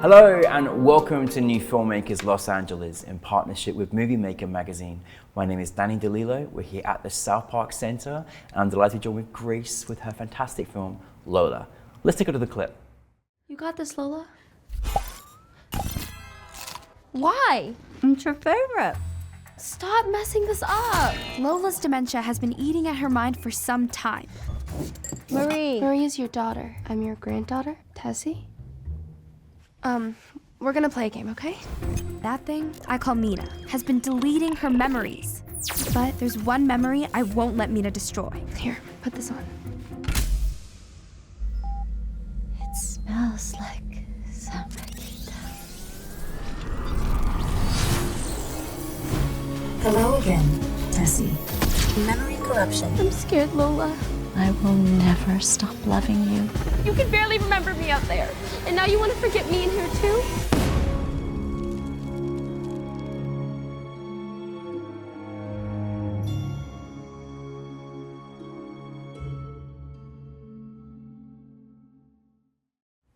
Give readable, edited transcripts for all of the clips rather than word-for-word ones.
Hello and welcome to NewFilmmakers Los Angeles in partnership with Maker magazine. My name is Danny DeLillo. We're here at the South Park Center and I'm delighted to join with Grace with her fantastic film, Lola. Let's take a look at the clip. You got this, Lola? Why? It's your favorite. Stop messing this up. Lola's dementia has been eating at her mind for some time. Marie. Marie is your daughter. I'm your granddaughter, Tessie. We're gonna play a game, okay? That thing I call Mina has been deleting her memories. But there's one memory I won't let Mina destroy. Here, put this on. It smells like Samrakita. Hello again, Tessie. Memory corruption. I'm scared, Lola. I will never stop loving you. You can barely remember me out there. And now you want to forget me in here too?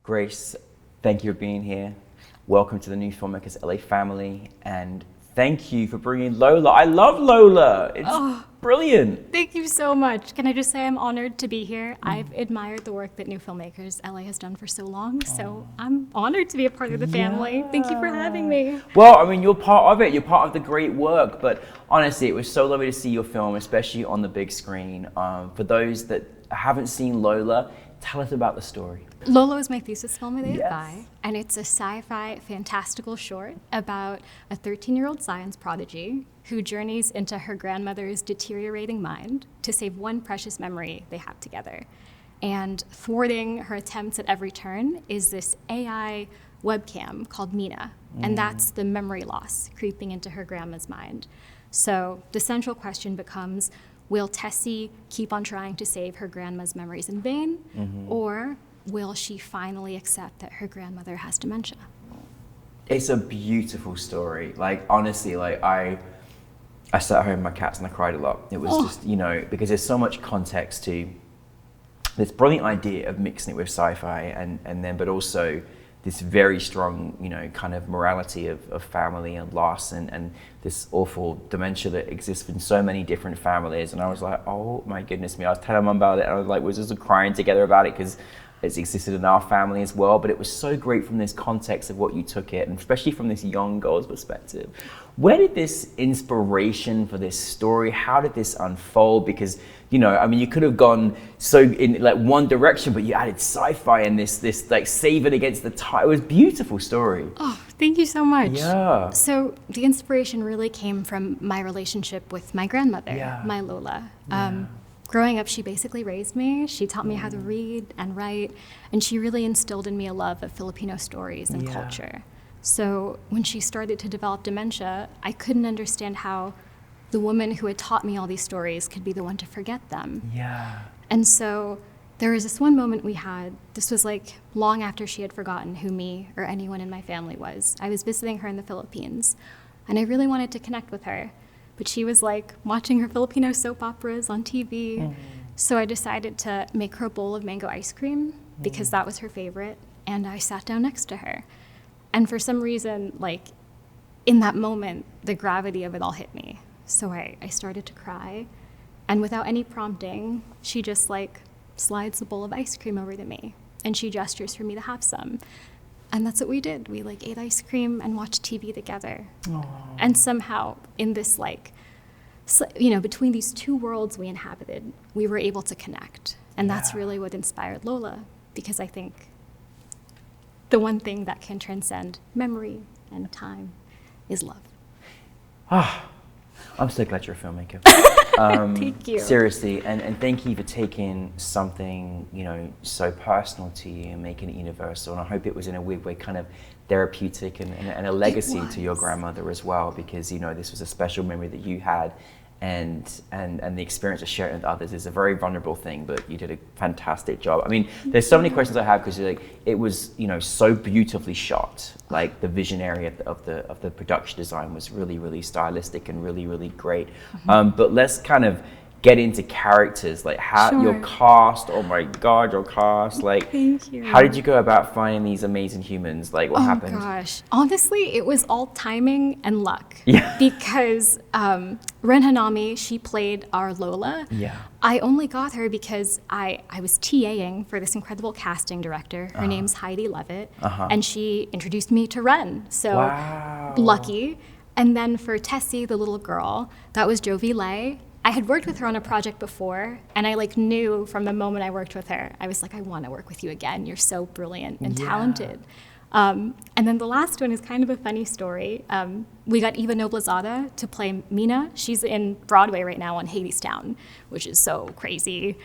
Grace, thank you for being here. Welcome to the new Filmmakers LA family and thank you for bringing Lola. I love Lola. It's brilliant. Thank you so much. Can I just say I'm honored to be here. I've admired the work that New Filmmakers LA has done for so long, so I'm honored to be a part of the family. Thank you for having me. Well, I mean, you're part of it. You're part of the great work, but honestly, it was so lovely to see your film, especially on the big screen. For those that haven't seen Lola, tell us about the story. Lola was my thesis film at Yes. AFI, and it's a sci-fi fantastical short about a 13-year-old science prodigy who journeys into her grandmother's deteriorating mind to save one precious memory they have together. And thwarting her attempts at every turn is this AI webcam called Mina, and that's the memory loss creeping into her grandma's mind. So the central question becomes, will Tessie keep on trying to save her grandma's memories in vain, or will she finally accept that her grandmother has dementia? It's a beautiful story. Like, honestly, like I sat at home with my cats and I cried a lot. It was just, you know, because there's so much context to this brilliant idea of mixing it with sci-fi and then, but also this very strong, you know, kind of morality of family and loss and this awful dementia that exists in so many different families. And I was like, oh my goodness me. I was telling Mum about it and I was like, we're just crying together about it because it's existed in our family as well. But it was so great from this context of what you took it, and especially from this young girl's perspective. Where did this inspiration for this story, how did this unfold? Because, you know, I mean, you could have gone so in like one direction, but you added sci-fi and this like saving against the tide. It was a beautiful story. Oh, thank you so much. Yeah. So the inspiration really came from my relationship with my grandmother, my Lola. Growing up, she basically raised me. She taught me how to read and write, and she really instilled in me a love of Filipino stories and culture. So when she started to develop dementia, I couldn't understand how the woman who had taught me all these stories could be the one to forget them. Yeah. And so there was this one moment we had, this was like long after she had forgotten who me or anyone in my family was. I was visiting her in the Philippines, and I really wanted to connect with her. But she was like watching her Filipino soap operas on TV. So I decided to make her a bowl of mango ice cream because that was her favorite. And I sat down next to her. And for some reason, like in that moment, the gravity of it all hit me. So I started to cry. And without any prompting, she just like slides the bowl of ice cream over to me. And she gestures for me to have some. And that's what we did. We like ate ice cream and watched TV together. Aww. And somehow in this like, you know, between these two worlds we inhabited, we were able to connect. And that's really what inspired Lola, because I think the one thing that can transcend memory and time is love. I'm so glad you're a filmmaker. Thank you. Seriously, and thank you for taking something, you know, so personal to you and making it universal. And I hope it was in a weird way kind of therapeutic and a legacy to your grandmother as well, because, you know, this was a special memory that you had. And the experience of sharing with others is a very vulnerable thing, but you did a fantastic job. I mean, there's so many questions I have because like it was, you know, so beautifully shot. Like the visionary of the production design was really, really stylistic and really, really great. But let's kind of get into characters, like how your cast. Oh my God, your cast! Like, thank you. How did you go about finding these amazing humans? Like, what happened? Oh gosh, honestly, it was all timing and luck. Yeah. Because Ren Hanami, she played our Lola. Yeah. I only got her because I was TAing for this incredible casting director. Her name's Heidi Levitt, and she introduced me to Ren. So lucky. And then for Tessie, the little girl, that was Jovi Lay. I had worked with her on a project before, and I like knew from the moment I worked with her, I was like, I want to work with you again. You're so brilliant and talented. And then the last one is kind of a funny story. We got Eva Noblezada to play Mina. She's in Broadway right now on Hadestown, which is so crazy.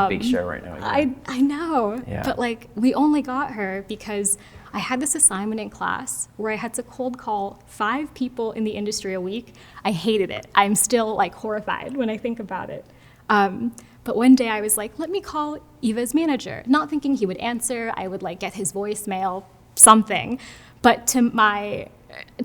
Big show right now. Yeah. I know, Yeah. but like we only got her because I had this assignment in class where I had to cold call 5 people in the industry a week. I hated it. I'm still like horrified when I think about it. But one day I was like, let me call Eva's manager, not thinking he would answer. I would like get his voicemail, something. But to my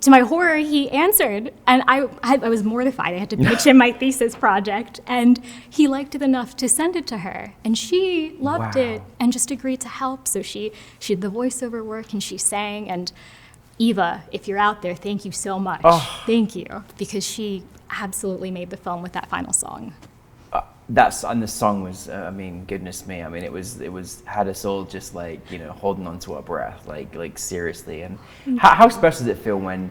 horror, he answered, and I was mortified. I had to pitch him my thesis project, and he liked it enough to send it to her, and she loved it and just agreed to help. So she did the voiceover work, and she sang. And Eva, if you're out there, thank you so much. Thank you, because she absolutely made the film with that final song. And the song was, I mean, goodness me. I mean, it was had us all just like, holding on to our breath, like seriously. And how special does it feel when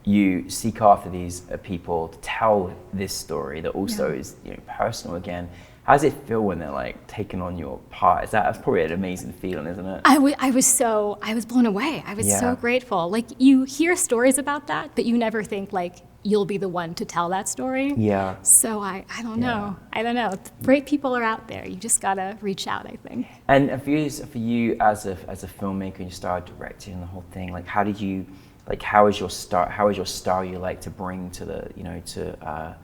you seek after these people to tell this story that also is, personal again? How does it feel when they're like taking on your part? That's probably an amazing feeling, isn't it? I was blown away. I was so grateful. Like, you hear stories about that, but you never think like you'll be the one to tell that story. Yeah. So I don't know. I don't know. Great people are out there. You just gotta reach out, I think. And for you as a filmmaker, and you started directing the whole thing, like how is your style you like to bring to the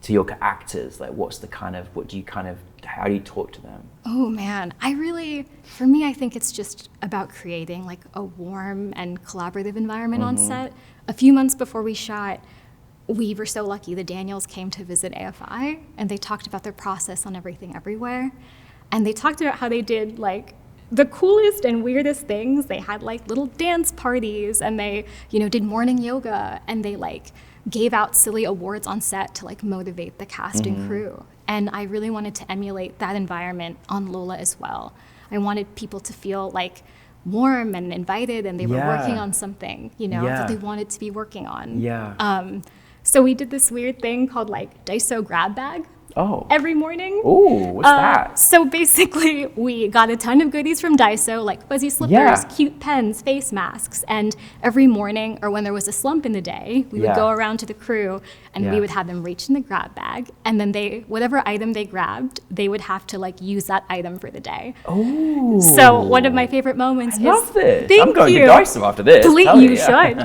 to your actors? Like how do you talk to them? Oh man, for me, I think it's just about creating like a warm and collaborative environment on set. A few months before we shot, we were so lucky. The Daniels came to visit AFI, and they talked about their process on Everything Everywhere. And they talked about how they did like the coolest and weirdest things. They had like little dance parties, and they, did morning yoga, and they like gave out silly awards on set to like motivate the cast and crew. And I really wanted to emulate that environment on Lola as well. I wanted people to feel like warm and invited, and they were working on something, that they wanted to be working on. Yeah. So we did this weird thing called like Daiso grab bag. Oh. Every morning. Ooh, what's that? So basically, we got a ton of goodies from Daiso, like fuzzy slippers, cute pens, face masks, and every morning, or when there was a slump in the day, we would go around to the crew, and we would have them reach in the grab bag, and then whatever item they grabbed, they would have to like use that item for the day. Oh. So one of my favorite moments love this. Thank I'm going you. to Daiso after this.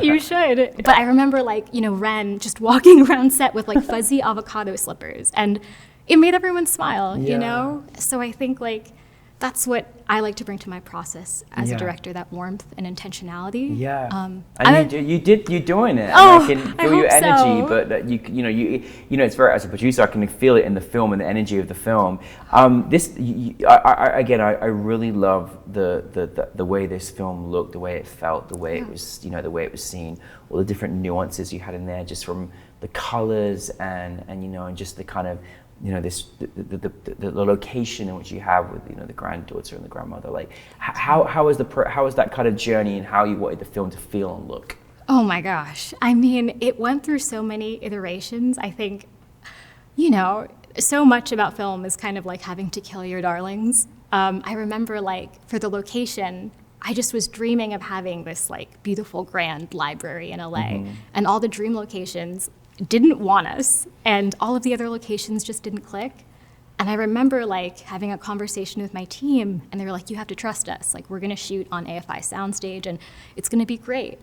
You should. But I remember like, Ren just walking around set with like fuzzy avocado slippers, and it made everyone smile, So I think like that's what I like to bring to my process as a director, that warmth and intentionality. Yeah. And you're doing it. Oh, and I can feel your energy, so. but it's very, as a producer, I can feel it in the film and the energy of the film. I really love the way this film looked, the way it felt, the way it was, the way it was seen, all the different nuances you had in there, just from the colors and just the kind of, the location in which you have with the granddaughter and the grandmother. Like how was that kind of journey, and how you wanted the film to feel and look? Oh my gosh, I mean, it went through so many iterations. I think so much about film is kind of like having to kill your darlings. I remember like for the location, I just was dreaming of having this like beautiful grand library in LA, and all the dream locations didn't want us, and all of the other locations just didn't click. And I remember like having a conversation with my team, and they were like, you have to trust us, like we're gonna shoot on AFI soundstage and it's gonna be great.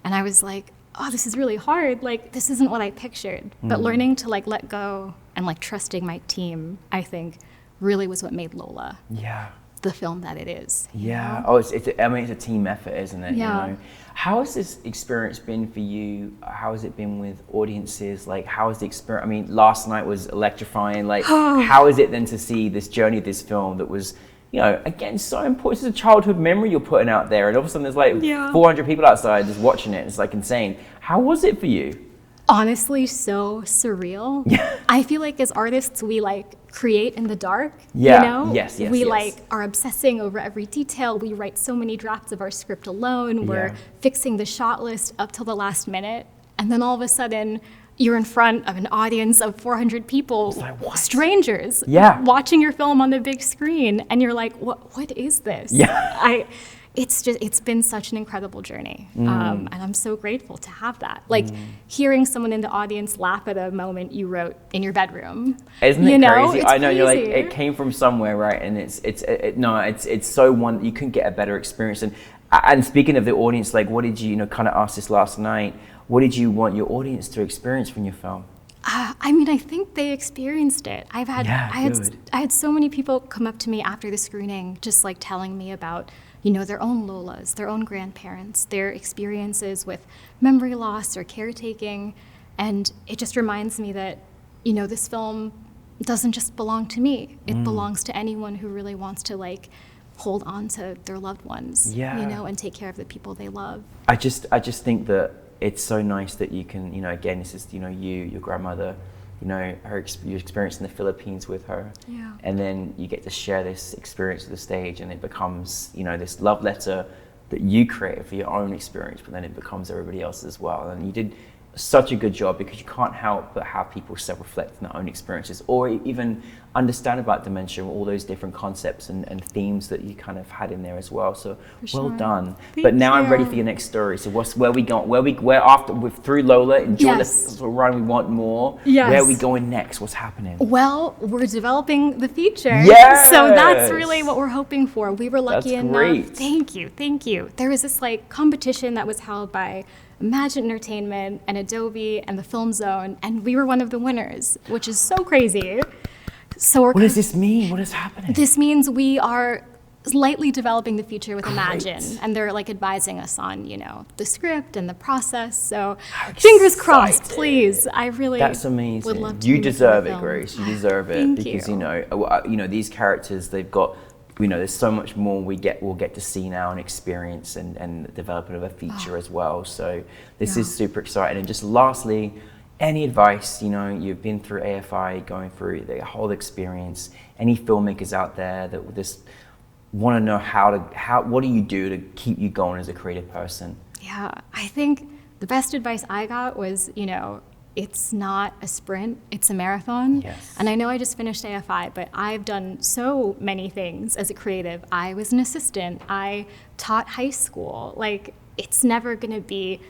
And I was like, oh, this is really hard, like this isn't what I pictured. But learning to like let go and like trusting my team, I think really was what made Lola. Yeah. the film that it is. Yeah. Oh, it's a team effort, isn't it? Yeah. You know? How has this experience been for you? How has it been with audiences? Like, how has the experience? I mean, last night was electrifying. Like, how is it then to see this journey of this film that was, you know, again, so important? It's a childhood memory you're putting out there, and all of a sudden there's like 400 people outside just watching it. It's like insane. How was it for you? Honestly, so surreal. I feel like as artists, we like create in the dark. Yeah. You know? Yes. We like are obsessing over every detail. We write so many drafts of our script alone. We're fixing the shot list up till the last minute. And then all of a sudden, you're in front of an audience of 400 people, like, strangers, watching your film on the big screen. And you're like, what is this? Yeah. It's been such an incredible journey. And I'm so grateful to have that. Like hearing someone in the audience laugh at a moment you wrote in your bedroom. Isn't it crazy? I know, crazy. you're like, it came from somewhere, right? And it's so one, you couldn't get a better experience. And speaking of the audience, like, what did you kind of ask this last night, what did you want your audience to experience from your film? I mean, I think they experienced it. I had so many people come up to me after the screening, just like telling me about, you know, their own Lolas, their own grandparents, their experiences with memory loss or caretaking. And it just reminds me that, you know, this film doesn't just belong to me. It belongs to anyone who really wants to like hold on to their loved ones, you know, and take care of the people they love. I just think that it's so nice that you can, you know, again, this is, you know, your grandmother, you know, your experience in the Philippines with her. Yeah. And then you get to share this experience at the stage, and it becomes, you know, this love letter that you create for your own experience, but then it becomes everybody else's as well. And you did such a good job, because you can't help but have people self-reflect on their own experiences, or even understand about dementia, all those different concepts and themes that you kind of had in there as well. So well done. But now I'm ready for your next story. So where we going? Where after we're through Lola, enjoy the run, we want more. Where are we going next? What's happening? Well, we're developing the feature. Yes! So that's really what we're hoping for. We were lucky enough. Great. Thank you. There was this like competition that was held by Imagine Entertainment and Adobe and the Film Zone, and we were one of the winners, which is so crazy. So what does this mean? What is happening? This means we are lightly developing the feature with Imagine, and they're like advising us on, you know, the script and the process. So fingers crossed, please. I really That's amazing. would love to. You deserve it, Grace. You deserve it. Thank because you. You know these characters, they've got, you know, there's so much more we'll get to see now and experience, and the development of a feature as well. So this is super exciting. And just lastly, any advice, you know, you've been through AFI, going through the whole experience, any filmmakers out there that just want to know what do you do to keep you going as a creative person? Yeah, I think the best advice I got was, you know, it's not a sprint, it's a marathon. Yes. And I know I just finished AFI, but I've done so many things as a creative. I was an assistant, I taught high school. Like, it's never gonna be,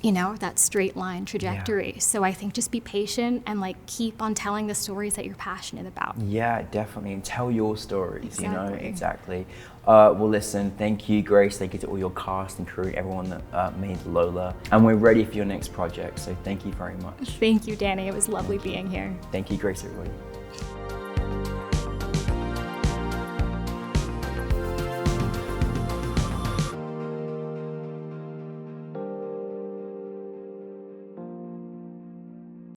you know, that straight line trajectory. So I think just be patient and like keep on telling the stories that you're passionate about. Yeah, definitely. And tell your stories, you know, Exactly. Well, listen, thank you, Grace. Thank you to all your cast and crew, everyone that made Lola. And we're ready for your next project. So thank you very much. Thank you, Danny. It was lovely being here. Thank you, Grace, everybody.